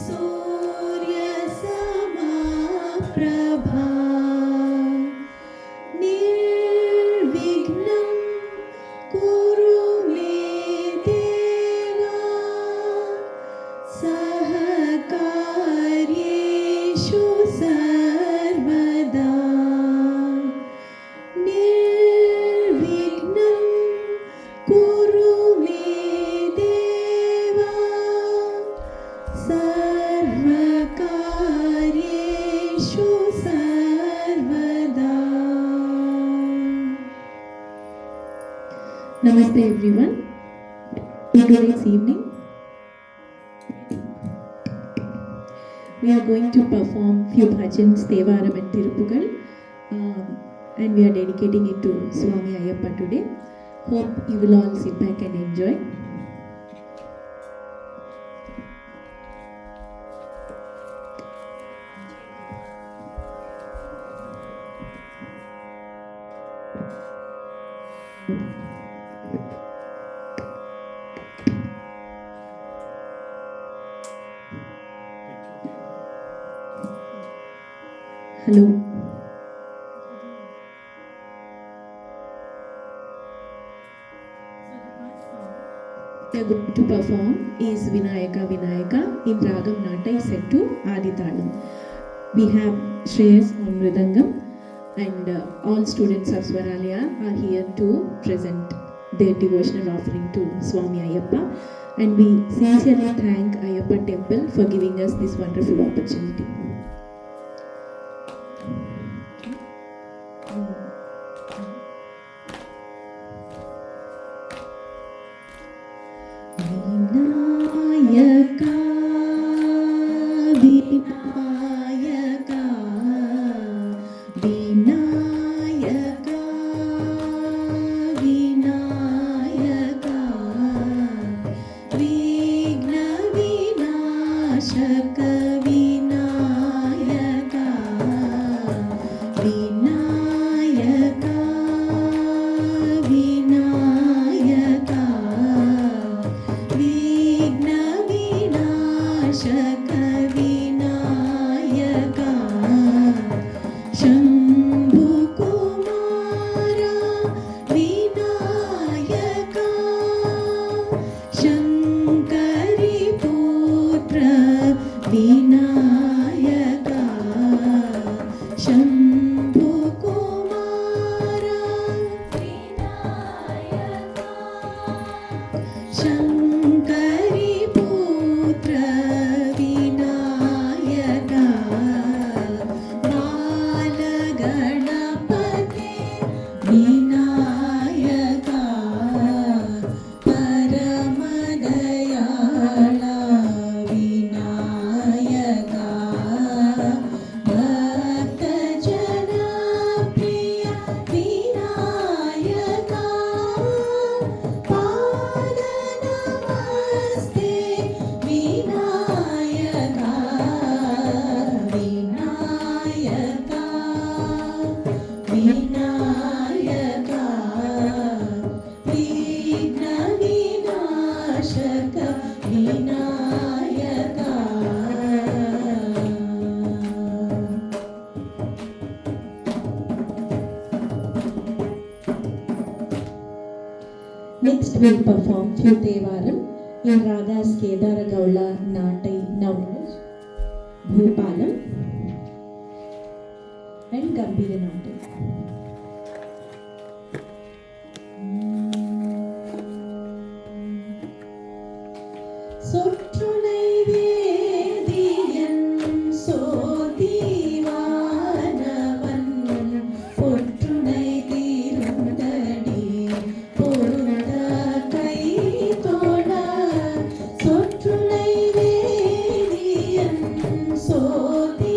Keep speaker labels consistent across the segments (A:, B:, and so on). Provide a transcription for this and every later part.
A: सूर्यसमप्रभा निर्विघ्नं कुरु मे देवा सहकार्येषु सर्वदा निर्विघ्नं कुरु मे देवा सर्वकार्येषु सर्वदा. Namaste everyone. Today's evening we are going to perform few bhajans, Thevaram and Tirupugal, and we are dedicating it to Swami Ayyappa today. Hope you will all sit back and enjoy. Hello. We are going to perform is Vinayaka Vinayaka in Ragam Natai set to Aditalam. We have Shreyas on Mridangam and all students of Swaralaya are here to present their devotional offering to Swami Ayyappa, and we sincerely thank Ayyappa Temple for giving us this wonderful opportunity. Vinayaka, Vinayaka, Vinayaka, Vinayaka, Vighna Vinashaka Vinayaka, Vinayaka, Vinayaka, Vighna Vinashaka Vinayaka, Shambhu Kumara Vinayaka, Shankari Putra Vinayaka, Shambhu Kumara Vinayaka, Shankari Putra Vinayaka, Bala Ganapate Vinayaka, Paramadayala Vinayaka, Bhakta Jana Priya Vinayaka, Pada Namaste Vinayaka, Vinayaka, Vinayaka, Vighna Vinashaka Vinayaka. Next we'll perform few Thevaram in Ragas Kedara Gaula Natai Navraj, Bhupalam and Gambhira Natai. Sottunai Vediyan Sodivanavan Pottunai Tirundadi Porunda Kai Toda Sottunai Vediyan Sodivanavan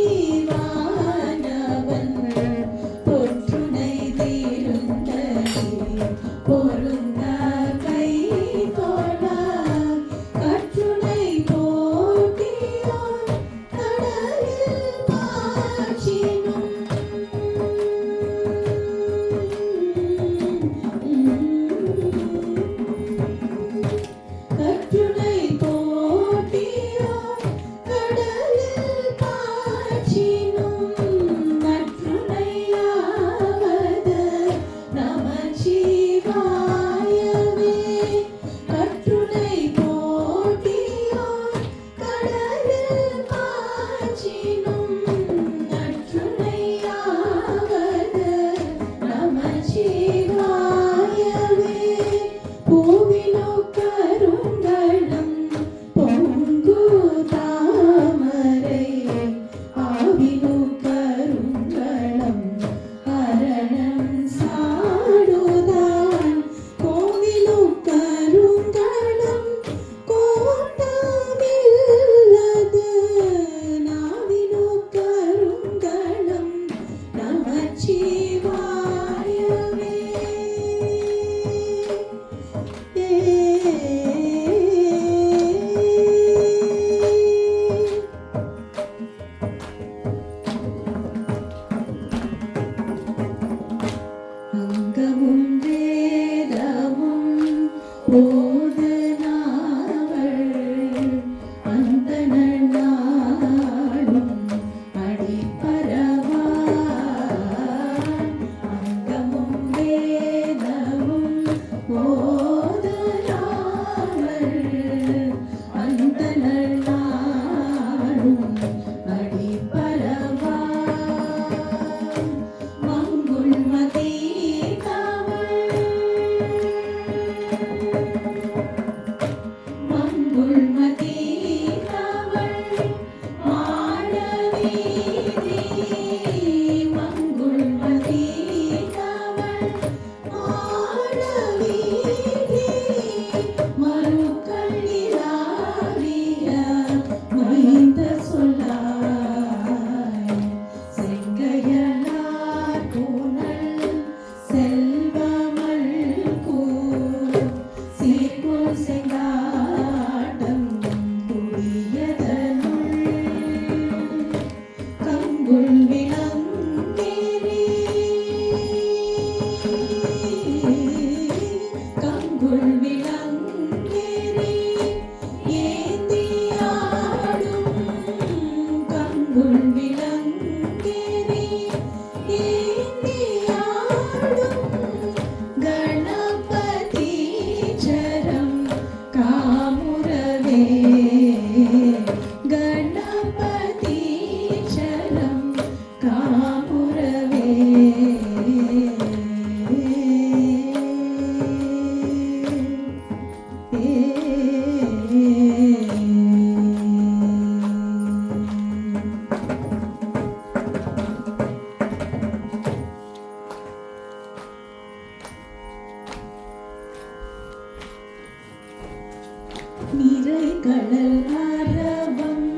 A: நிறை கடல் அரவம்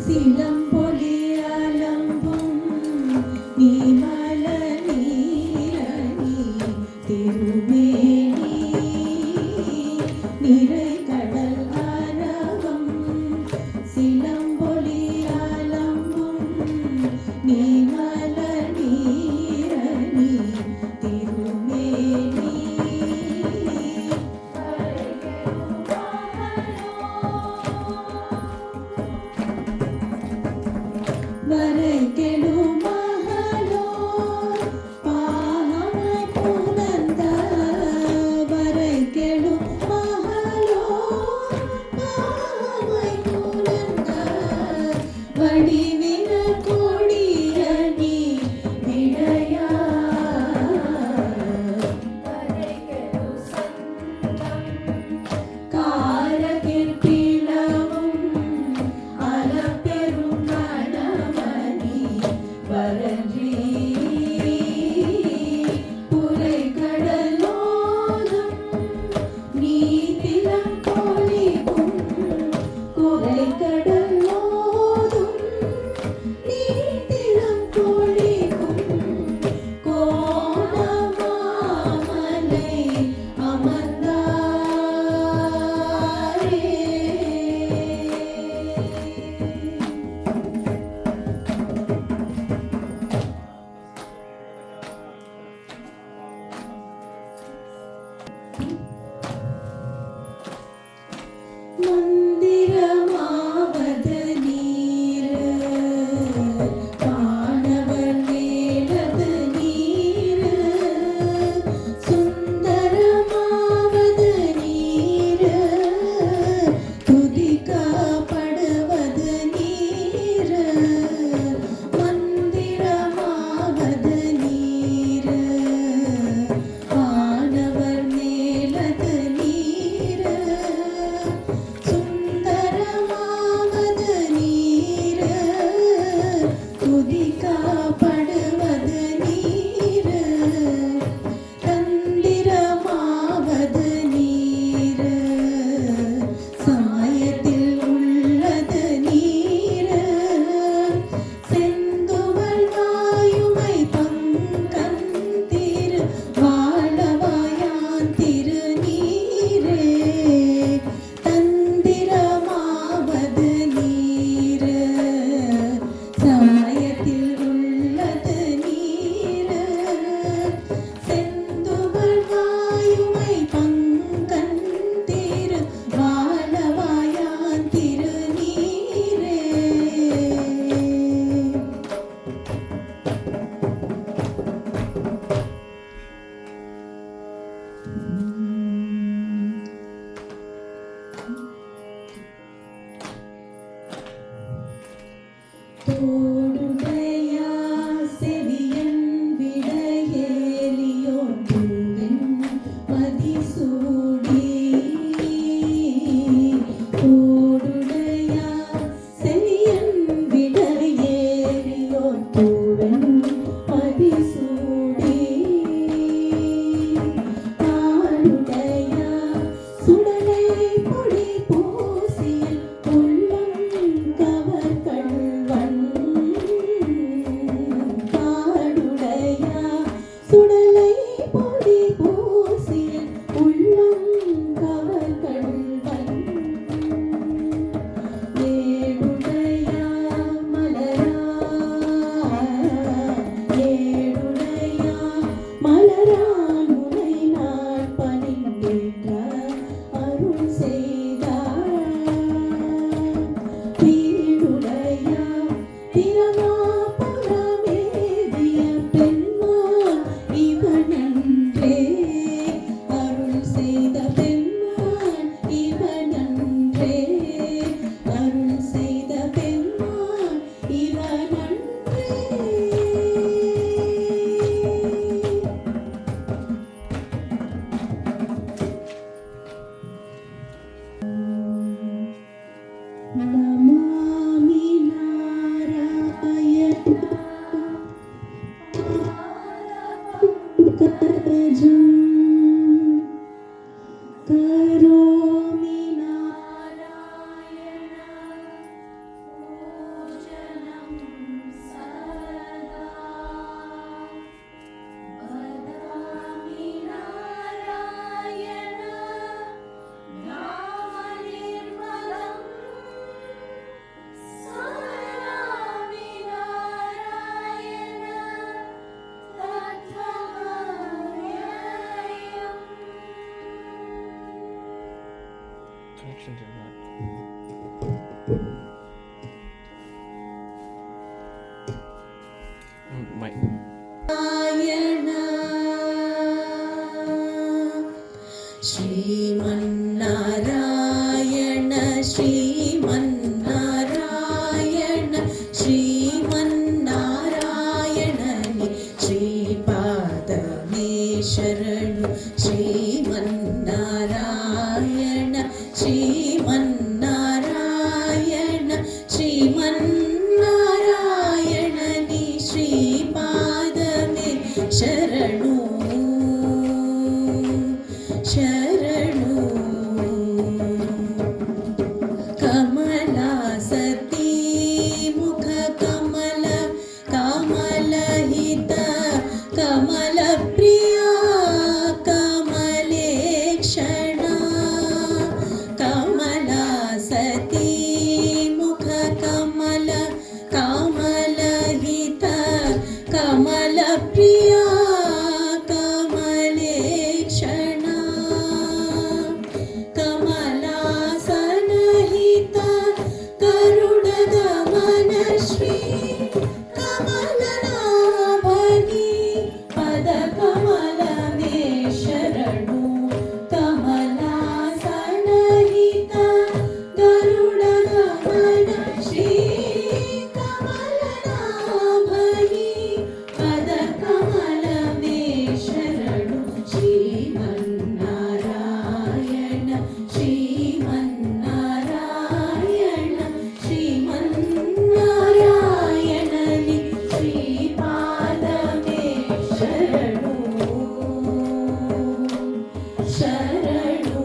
A: சிலம்பொலி அலம்பும் நீமல நீரணி திருமேனி நிறை கடல் அரவம் சிலம்பொலி அலம்பும் நீமல நீரணி திருமேனி வரைகெழு மகளோ பாகமை புனந்த வரைகெழு மகளோ பாகமை புனந்த வடிவின கொடிய நீ விடையா வரைகெழு சந்தம் காரகிற்பிளவும் அலப்பெரும் வரன்றி புரை கடலோதும் நீதிலம் பொழிக்கும் குறை கடலோதும் நீதிலம் பொழிக்கும் கோணமாமலை அமர்ந்தாரே மந்திரமாவது நீர் பாணவர் மேலது நீர் சுந்தரமாவது நீர் துதிக்கப்படுவது நீர் மந்திரமாவது நீர் பாணவர் மேலது நீர் சுந்தரமாவது நீர் துதிக்கப்படுவது நீர் தந்திரமாவது நீர் சமயத்தில் உள்ளது நீர் செந்துவல் வாயுமை பங்கன் திரு வாழவாயான் திரு நீரே தந்திரமாவது நீர் சமயத்தில் உள்ளது நீர் செந்துவல் வாயுமை பங்கன் திரு வாழவாயான் திரு நீரே தோடுடைய செவியன் விடையேலியோன் பூவென் மதிசூடி தோடுடைய செவியன் விடையேலியோன் பூவென் மதிசூடி தாளுடைய சுடலை பொடி பூசியில் உள்ளம் கவர் கள்வன் தாளுடைய சுடலை பொடி பூசியில் உள்ளம் கவர் கள்வன் ஏடுடைய மலரான் உனை நான் பணிந்தேற்ற அருள் செய்தார் வீடுடைய
B: ಶ್ರೀಮನ್ನಾರಾಯಣನಿ ಶ್ರೀಪಾದಮೇ ಶರಣು ಶರಣು. ಕಮಲಾಸತಿ ಮುಖ ಕಮಲ ಕಮಲಹಿತ ಕಮಲ ಪ್ರಿಯ ಕಮಲೇಕ್ಷಣ. ಕಮಲಾಸತಿ ಮುಖ ಕಮಲ ಕಮಲಹಿತ ಕಮಲ ಪ್ರಿಯ ಕಮಲೇಕ್ಷಣ. ಕಮಲಾಸನಹಿತ ಕರುಣ ಗಮನ ಶ್ರೀ ಕಮಲನಾಭನಿ ಪದ ಕಮಲಮೇ ಶರಣು. ಕಮಲಾಸನಹಿತ ಗರುಡ ಗಮನ ಶ್ರೀ ಕಮಲನಾಭನಿ ಪದ ಕಮಲಮೇ ಶರಣು. ಶ್ರೀಮನ್ನಾರಾಯಣ ಶ್ರೀಮನ್ನಾರಾಯಣ ಶ್ರೀಮನ್ನಾರಾಯಣನಿ ಶ್ರೀಪಾದಮೇ ಶರಣು ಶರಣು.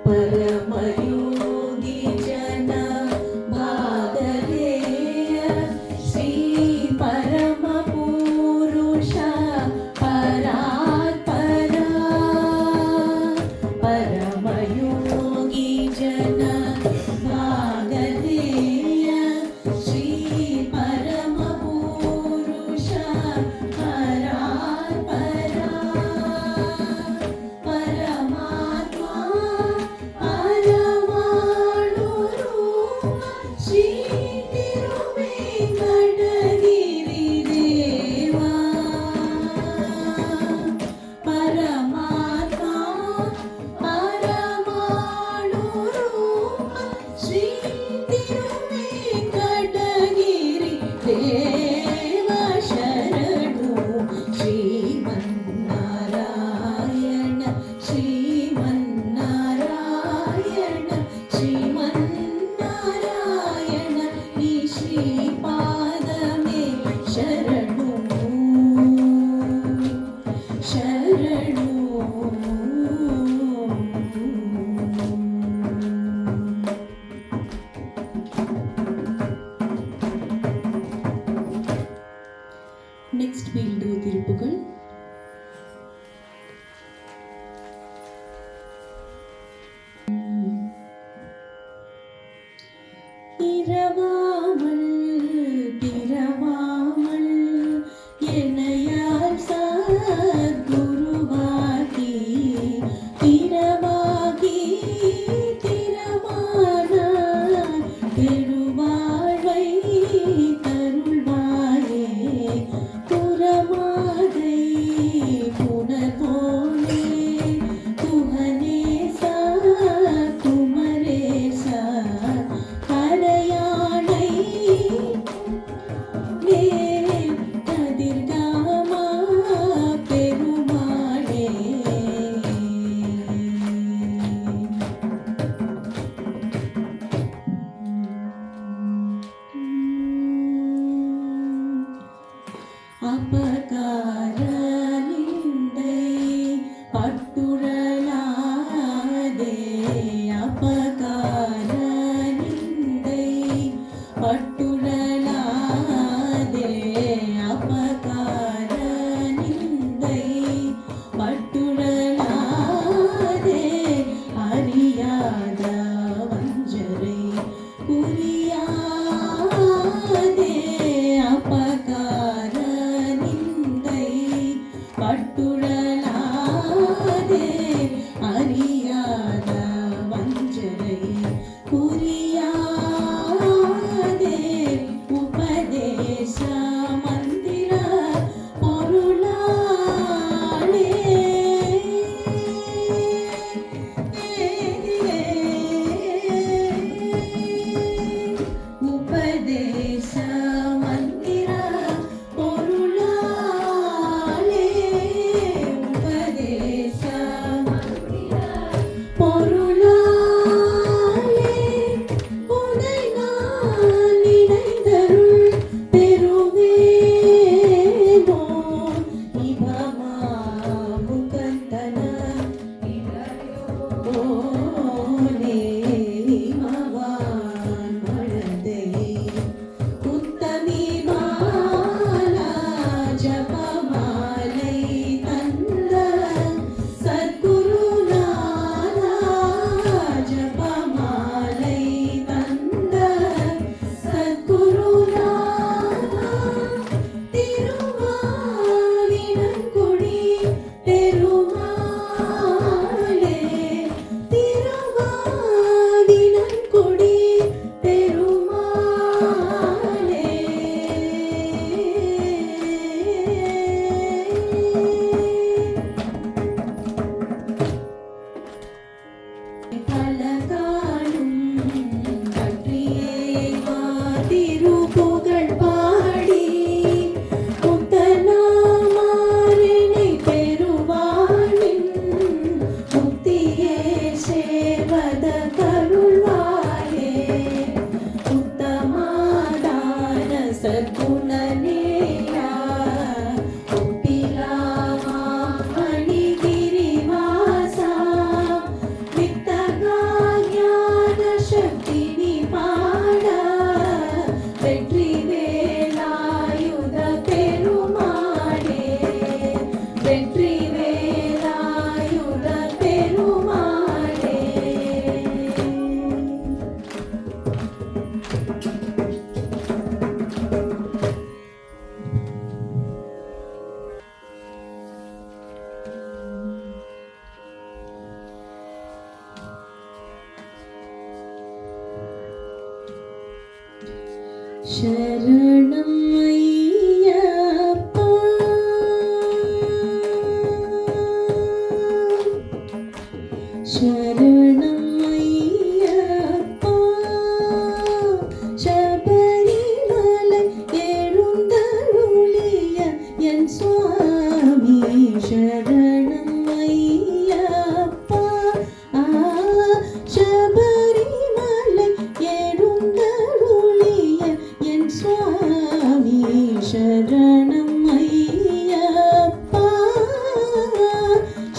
B: ಪರಮಯೋಗಿ ಜನ ಭಾಗಧೇಯ ಶ್ರೀ ಪರಮ ಪುರುಷ ಪರಾತ್ಪರ. ಪರಮಯೋಗಿ ಜನ ಭಾಗಧೇಯ ಶ್ರೀ ಪರಮ ಪುರುಷ ಪರಾತ್ಪರ. ಪರಮಾತ್ಮ ಪರಮಾಣು ರೂಪ ಶ್ರೀ ತಿರುವೇಂಕಟಗಿರಿ ದೇವ. ಪರಮಾತ್ಮ ಪರಮಾಣು ರೂಪ ಶ್ರೀ ತಿರುವೇಂಕಟಗಿರಿ ದೇವ ಶರಣು. ಶ್ರೀಮನ್ನಾರಾಯಣ ಶ್ರೀಮನ್ನಾರಾಯಣ ಶ್ರೀಮನ್ನಾರಾಯಣ ನೀ ಶ್ರೀಪಾದಮೇ ಶರಣು ಶರಣು.
A: Next we'll do Tiruppugal.
B: இரவாமல் பிறவாமல் என்னையால் சத்குருவாகி பிறவாகி திறமானாய் பெருவாழ்வை தருள்வாயே. புறமாதை புனர்வோனே துகனேசா குமரேசா கரையானை கதிர்காமா பெருமாளே. அபகார நிந்தை பட்டுழலாதே. அபகார நிந்தை பட்டுழலாதே. அபகார நிந்தை பட்டுழலாதே. அறியாத வஞ்சரை புரியாதே. அபகார நிந்தை பட்டுழலாதே. அறியாத வஞ்சரை புரியாதே. உபதேச மந்திர பொருளாளே. உபதேச மந்திர பொருளாளே. உபதேச மந்திர பொருளாளே. शरणं अय्यप्पा शरणं अय्यप्पा शबरिमलै எழுந்தருளிய என் சுவாமி शरणं अय्यप्पा शबरिमलै எழுந்தருளிய என் சுவாமி शरणं अय्यप्पा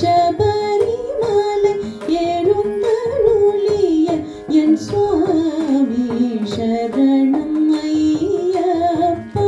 B: शबरिमलै எழுந்தருளிய என் சுவாமி शरणं अय्यप्पा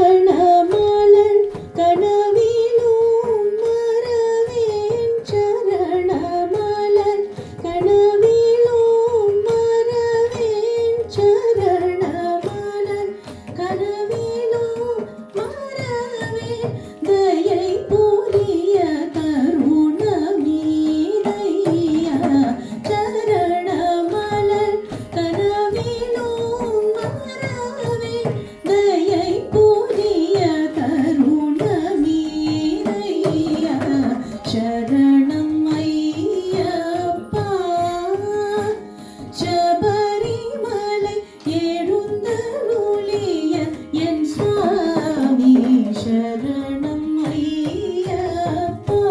B: சரணமலர் கனவிலும் மறவேன் சரணமலர் கனவிலும் மறவேன் சரணமலர் கனவிலும் மறவேன் தயை புரிய கருணமீதையா சரணமலர் கனவிலும் மறவேன் தயை புரிய கருணமீதையா शरणं अय्यप्पा शबरिमलै எழுந்தருளிய என் சுவாமி शरणं अय्यप्पा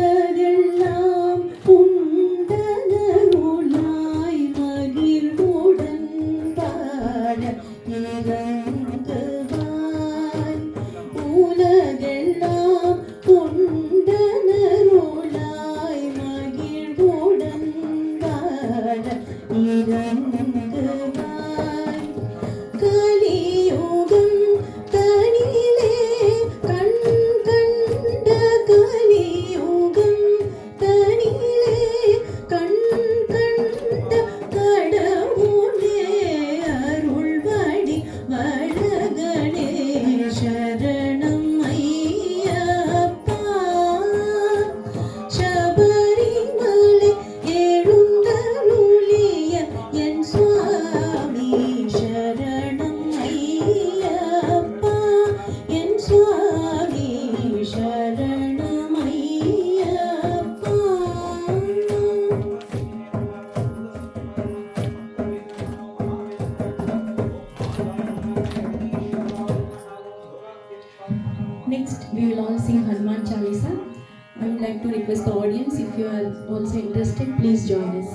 B: உலகெல்லாம் உண்டனருளாய் மகிழ்வுடன் பாட இறங்குவாய் உலகெல்லாம் உண்டனருளாய் மகிழ்வுடன் பாட இறங்குவாய் கலியுகம் தனிலே கண் கண்ட கலியுகம் தனிலே கண் கண்ட கடவுளே அருள்வடி வடகணே शरणं अय्यप्पा शबरिमलै எழுந்தருளிய என் சுவாமி शरणं अय्यप्पा என் சுவாமி शरणं Ayyappa
A: Next, we will all sing Hanuman Chalisa. I would like to request the audience, if you are also interested, please join us.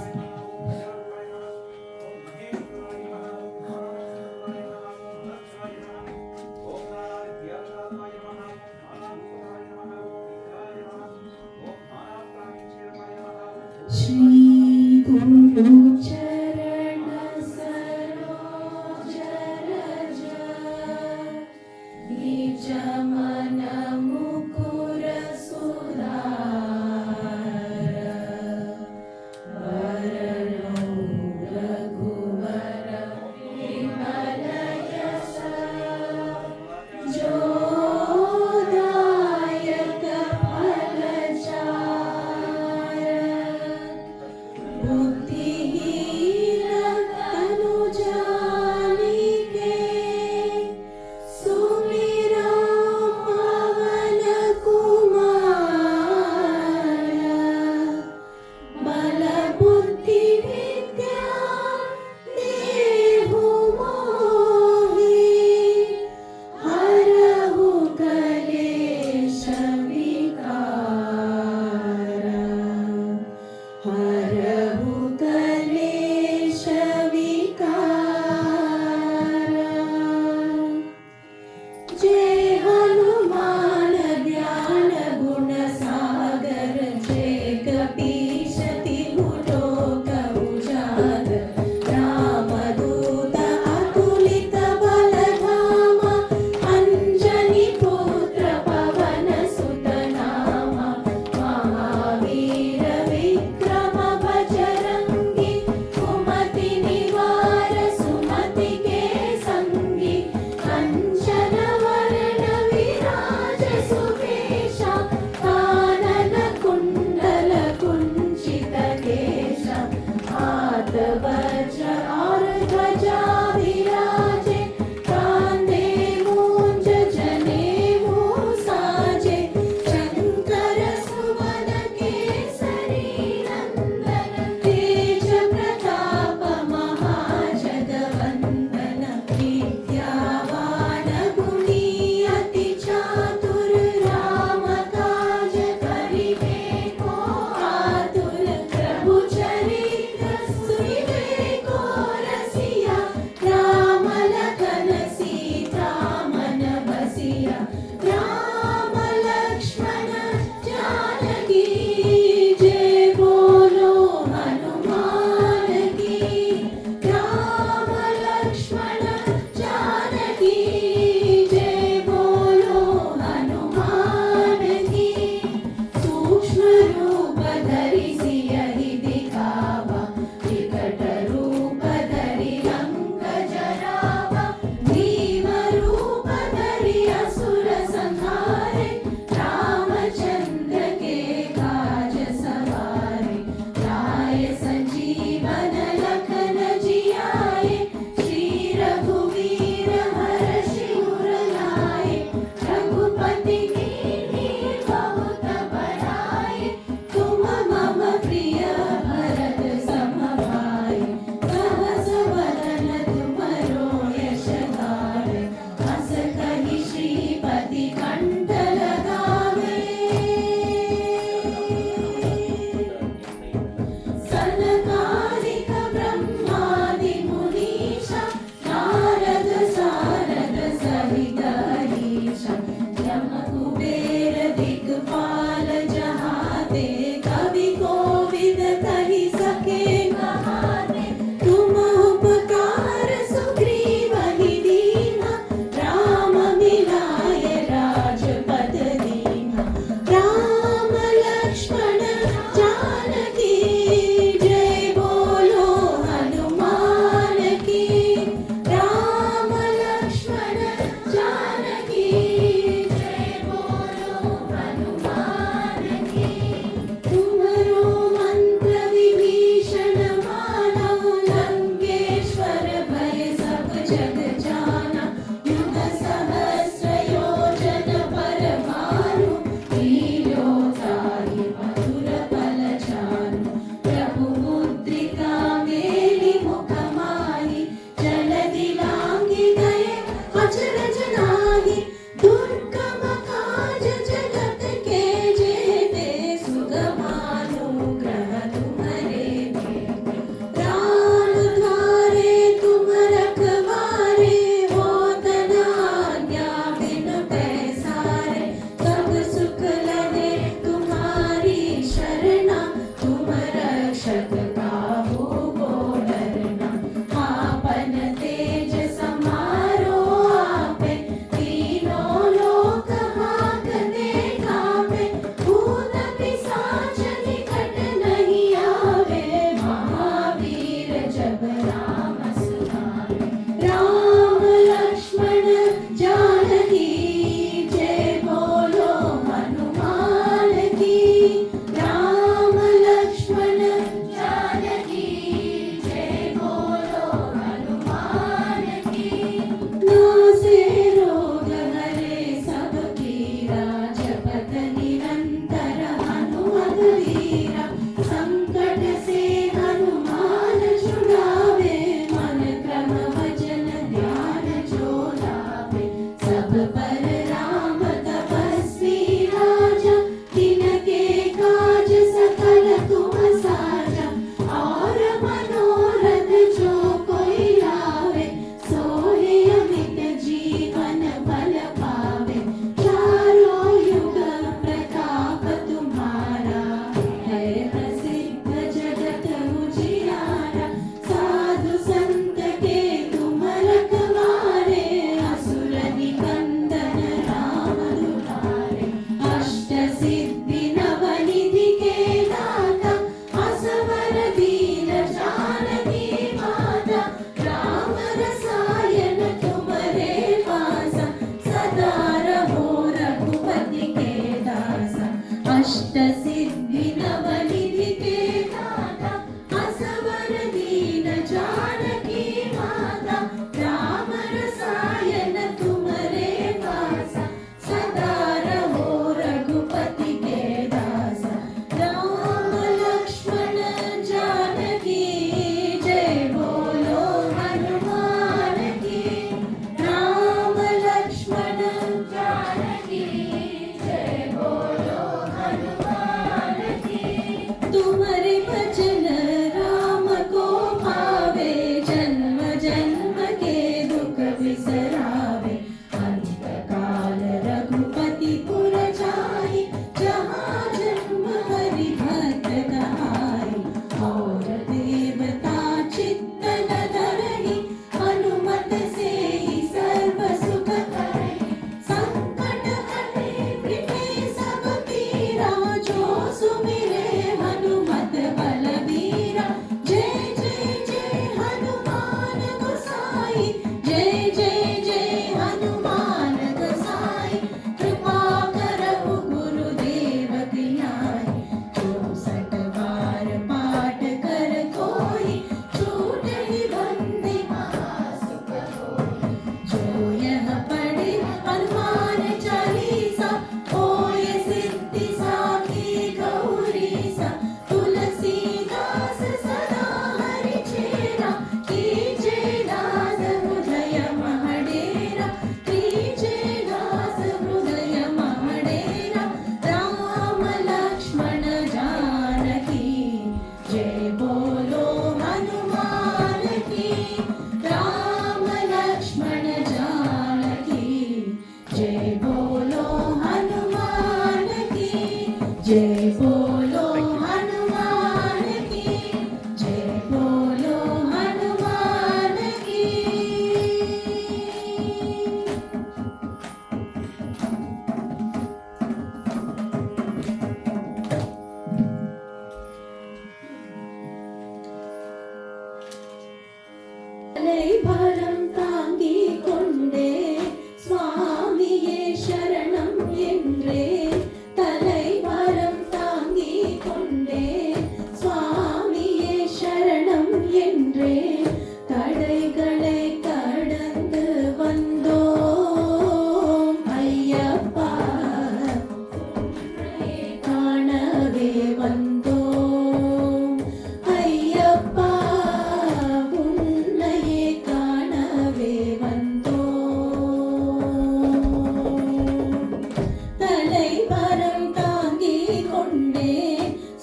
B: Shri गुरु चरण सरोज रज निज मन मुकुर सुधार वर ध्वजा विराजे कान्धे मूंज जनेऊ साजे शंकर सुवन केसरी नंदन तेज प्रताप महाजगवंदन विद्यावान गुणी अति चातुर राम काज करिबे को आतुर प्रभु चरित्र सुनिबे को रसिया राम लखन सीता मन बसिया राम लक्ष्मण जानकी जय बोलो हनुमान की राम लक्ष्मण जानकी जय बोलो हनुमान की सूक्ष्म रूप धरि सियहि दिखावा विकट रूप धरि लंक जरावा भीम रूप धरि असुर संहारे रामचंद्र के काज सवारे लाए संजीवन लखन जियाए श्री रघुवीर हर्षि उर लाए रघुपति कीन्ही बहुत बड़ाई तुम मम प्रिय भरत सम भाई सहस वदन तुमरो यश गावे हस कहि श्रीपति कंठ लगावे सनकादिक ब्रह्मादि मुनीशा नारद सारद सहित हरीशा यम कुबेर दिक्पाल जहाते कवि कोविद कहि सके कहाते तुम उपकार सुग्रीवहि दीना राम मिलाए राजपद दीना राम लक्ष्मण जानकी जय बोलो हनुमान की राम लक्ष्मण जानकी जय बोलो हनुमान की तुमरो मंत्र विभीषण माना लंकेश्वर भय सब जग जाना युग सहस्र योजन पर भानु लील्यो ताहि मधुर फल जानु प्रभु मुद्रिका मेलि मुख माहि जलधि लांघि गए अचरज नाही दुर्गम काज जगत के जेते सुगमानुग्रह तुम्हारे भेटे राम द्वारे तुम रखवारे होत न आज्ञा बिन पैसारे सब सुख लगे तुम्हारी शरणा तुम रक्षक काहू को डरना आपन तेज समारो आपे तीनों लोक हांकते कांपे भूत पिशाच निकट नहीं आवे महावीर जब नाम सुनावे राम लक्ष्मण जानकी जय बोलो हनुमान की राम लक्ष्मण जानकी जय बोलो हनुमान की नासे रोग हरे सब पीरा जपत निरंतर हनुमत वीरा संकट से हनुमान छुड़ावे मन क्रम वचन ध्यान जो लावे सब पर राम तपस्वी राजा तिनके काज सकल तुम साजा और मनोरथ जो कोई लावे सोहे अमित जीवन फल पावे चारों युग प्रताप तुम्हारा है प्रसिद्ध जगत उजियारा साधु संत के तुम रखवारे असुर निकंदन बिसरावे अंत काल रघुपति पुर जाई जहाँ जन्म हरि भक्त कहाई और देवता चित्त न धरणी हनुमत से ही सर्व सुख करई संकट हटे मिटे सब पीरा जो सुमिरे हनुमत बलबीरा जय जय जय हनुमान गोसाई जय जय जय हनुमान गोसाई कृपा करहु गुरुदेव की नाई 64 बार पाठ कर कोई छूटहि बंदी महासुख होई जो यह पढ़े हनुमान चालीसा होय सिद्धि साखी गौरीसा तुलसीदास सदा हरि चेरा कीजे दास हृदय महडेरा कीजे दास हृदय महडेरा राम लक्ष्मण जानकी जय बोलो हनुमान की राम लक्ष्मण जानकी जय बोलो हनुमान की जय बोलो हनुमान की जय बोलो हनुमान की பாரம் தாங்கி கொண்டே சுவாமியே சரணம் என்றே தலைவாரம் தாங்கி கொண்டே சுவாமியே சரணம் என்றே தடைகளை கடந்து வந்தோம் ஐயப்பா காணவே வந்தோம் ஐயப்பா உன்னையே காணவே வந்தோம் தலைவரம் தாங்கி கொண்டே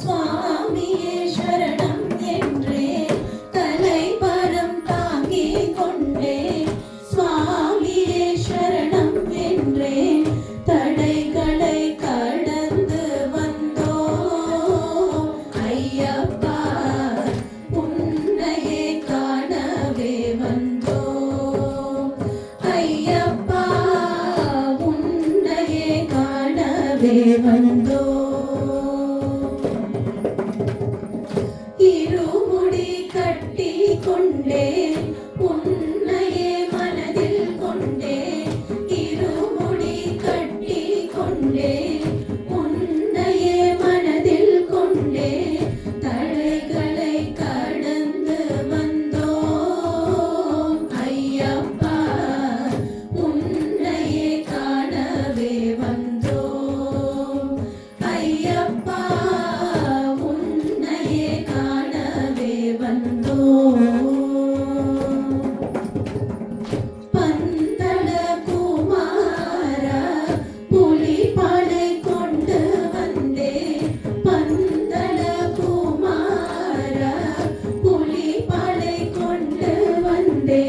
B: சுவாமியே சரணம் என்றே தலைவரம் தாங்கி கொண்டே சுவாமியே சரணம் என்றே தடைகளை கடந்து வந்தோம் ஐயப்பா உன்னையே காணவே வந்தோம் ஐயப்பா உன்னையே காணவே வந்தோம் இருமுடி கட்டி கொண்டே உன்னையே மனதில் கொண்டே இருமுடி கட்டி கொண்டே உன்னையே மனதில் கொண்டே தடைகளை கடந்து வந்தோம் ஐயப்பா உன்னையே காணவே வந்தோம் ஐயப்பா உன்னையே காணவே வந்தோம் பந்தள குமார புலி படை கொண்டு வந்தே பந்தள குமார புலி படை கொண்டு வந்தே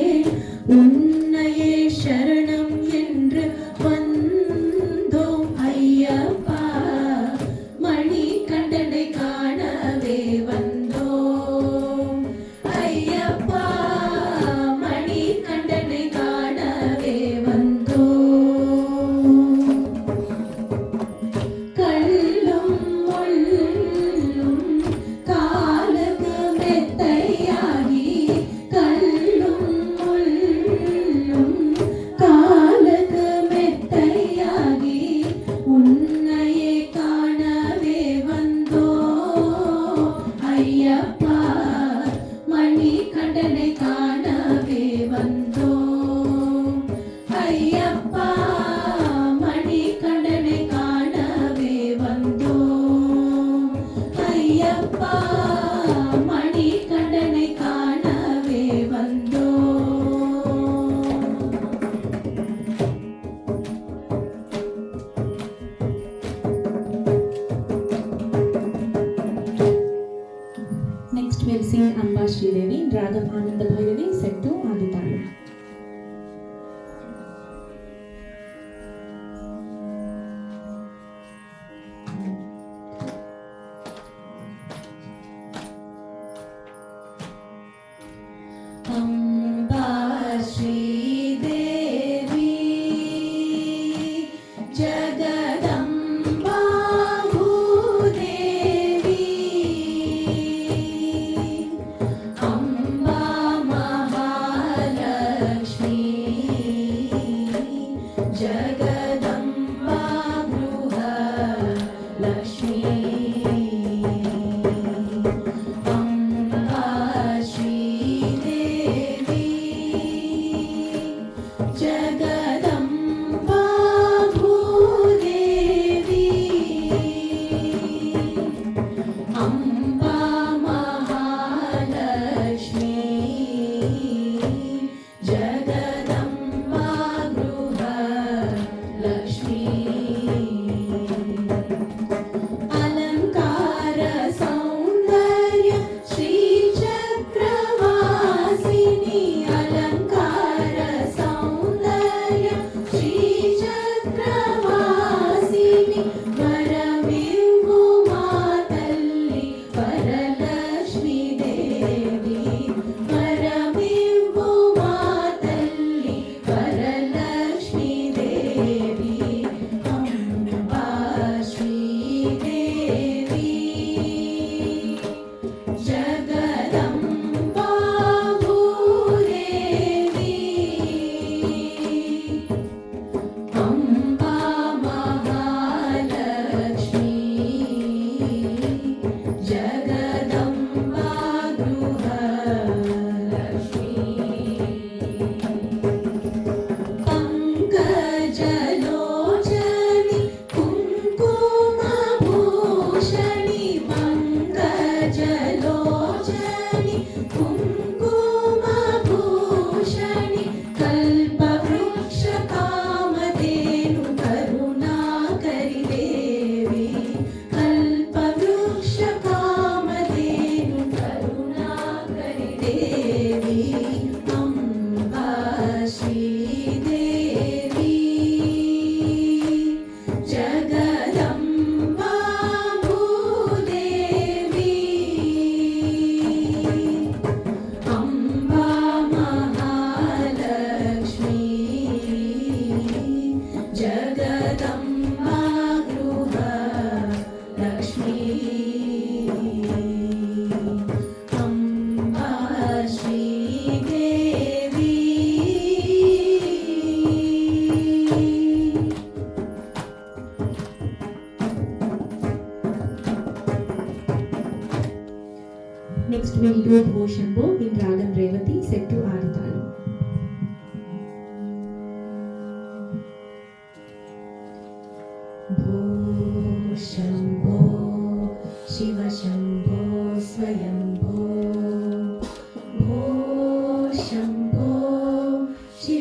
B: உன்னையே சரணம் என்று வந்தோம் ஐயப்பா மணிகண்டனை காணவே வந்தோம் ஐயப்பா மணிகண்டனை காணவே வந்தோம் கல்லும் முள்ளும் காலுக்கு மெத்தையாகி கல்லும் முள்ளும்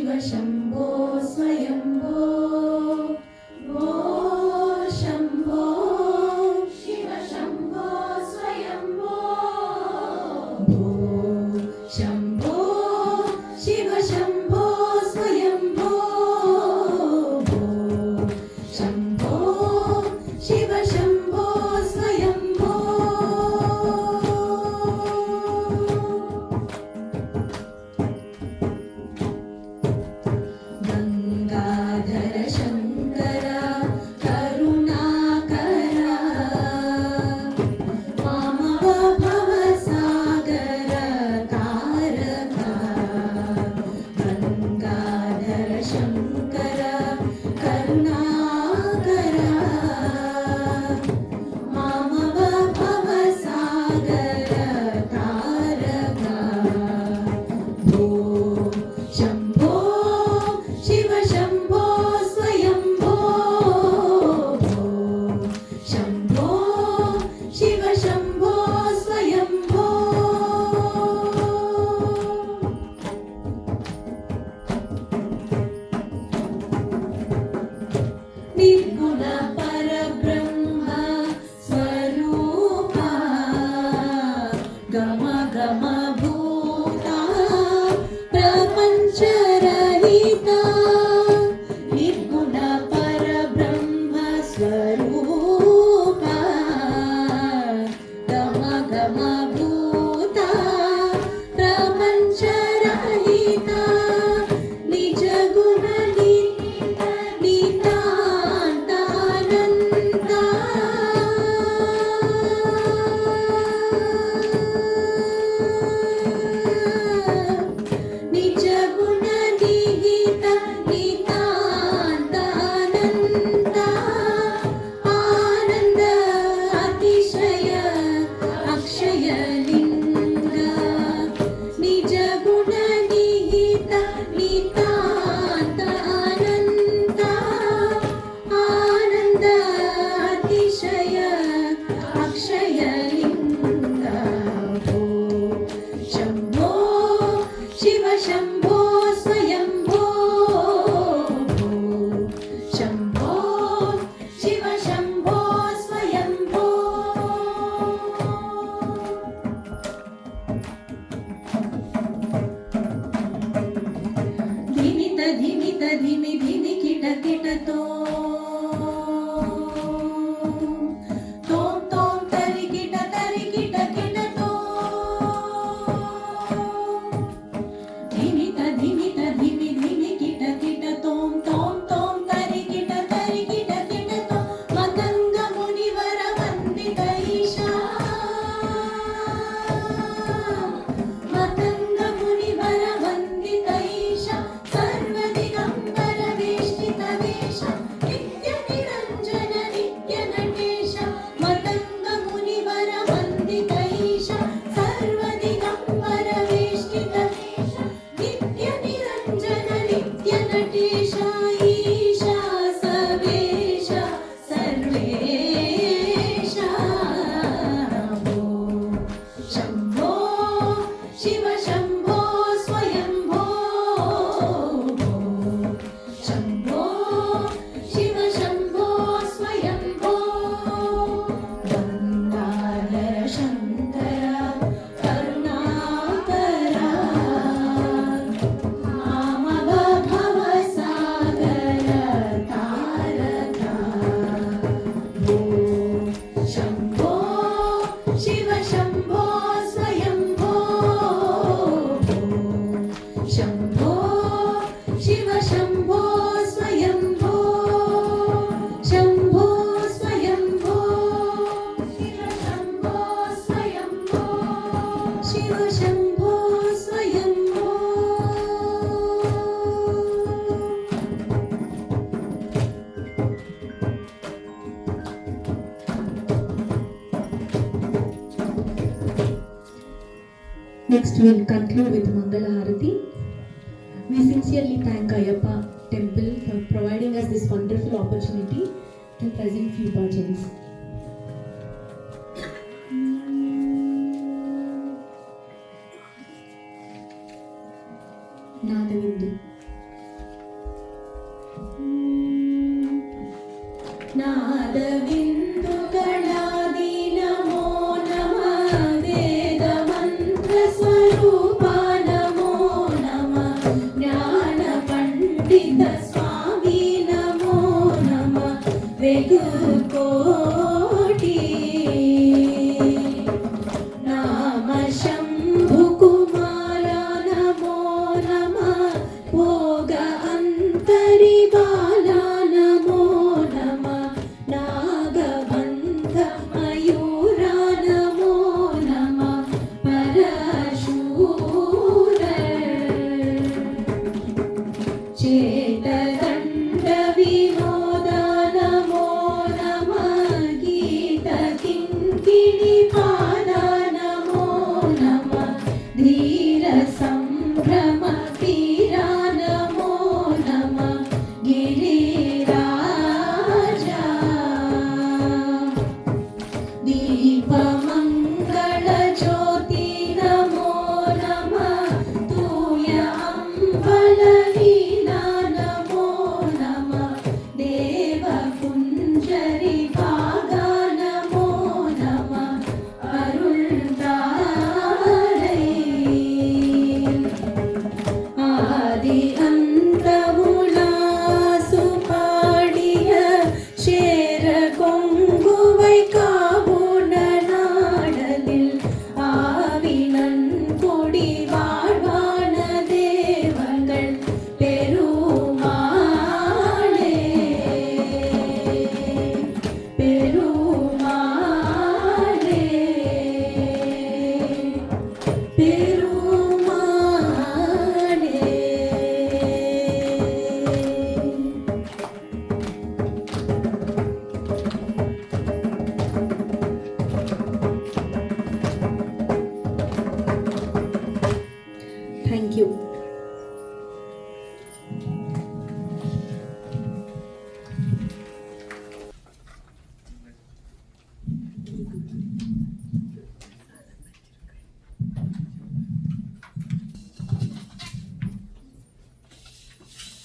B: शिव शम्भो स्वयम्भो भो शम्भो शिव शम्भो स्वयम्भो भो शम्भो शिव शम्भो स्वयम्भो भो शम्भो शिव शम्भो स्वयम्भो गंगाधर शंकर करुणाकर मामव भवसागर तारका गंगाधर शंकर करुणाकर मामव भवसागर तारका भो शम्भो शिव शम्भो स्वयम्भो भो शम्भो शिव शम्भो स्वयम्भो निर्गुण परब्रह्म स्वरूपा गम गम भूता प्रपञ्चरहिता निर्गुण परब्रह्म स्वरूपा गम गम भूता प्रपञ्चरहिता निज गुण नितान्तानन्ता निज गुण निहित नितान्तानन्ता आनन्द अतिशय अक्षय लिंग निज गुण निहित नितान्तानन्ता आनन्द अतिशय अक्षय लिंग भो शम्भो शिव शम्भो स्वयम्भो भो शम्भो शिव शम्भो स्वयम्भो धिमित धिमित धिमि धिमि किट किटतो तों तों तरि किट किटतो धिमित धिमित धिमि धिमि किट तों तों तों तरि किट किटतो मतंग मुनिवर वंदित ईशा मतंग मुनिवर वंदित ईशा सर्वदिगंबर वेष्टित वेश नित्य निरंजन नित्य नटेश मतंग मुनिवर वंदित ईशा सर्वदिगंबर वेष्टित वेश नित्य निरंजन नित्य नटेश ईशा सवेश सर्वेश भो शम्भो शिव शम्भो स्वयम्भो भो शम्भो शिव शम्भो स्वयम्भो गंगाधर शंकर करुणाकर मामव भवसागर तारका भो शम्भो शिव शम्भो स्वयम्भो भो Shambho Shiv Shambho स्वयम्भो Shambho स्वयम्भो Shiv Shambho स्वयम्भो Shiv Shambho स्वयम्भो
A: Next, we'll conclude with Mangala Harati. We sincerely thank Ayappa Temple for providing us this wonderful opportunity to present few bhajans. నాదవిందు
B: ನಾದವಿಂದುಗಳಾದಿ ನಮೋ ನಮಃ ವೇದ ಮಂತ್ರ ಸ್ವರೂಪ ನಮೋ ನಮಃ ಜ್ಞಾನ ಪಂಡಿತ ಸ್ವಾಮಿ ನಮೋ ನಮಃ ವೆಗುತ್ತ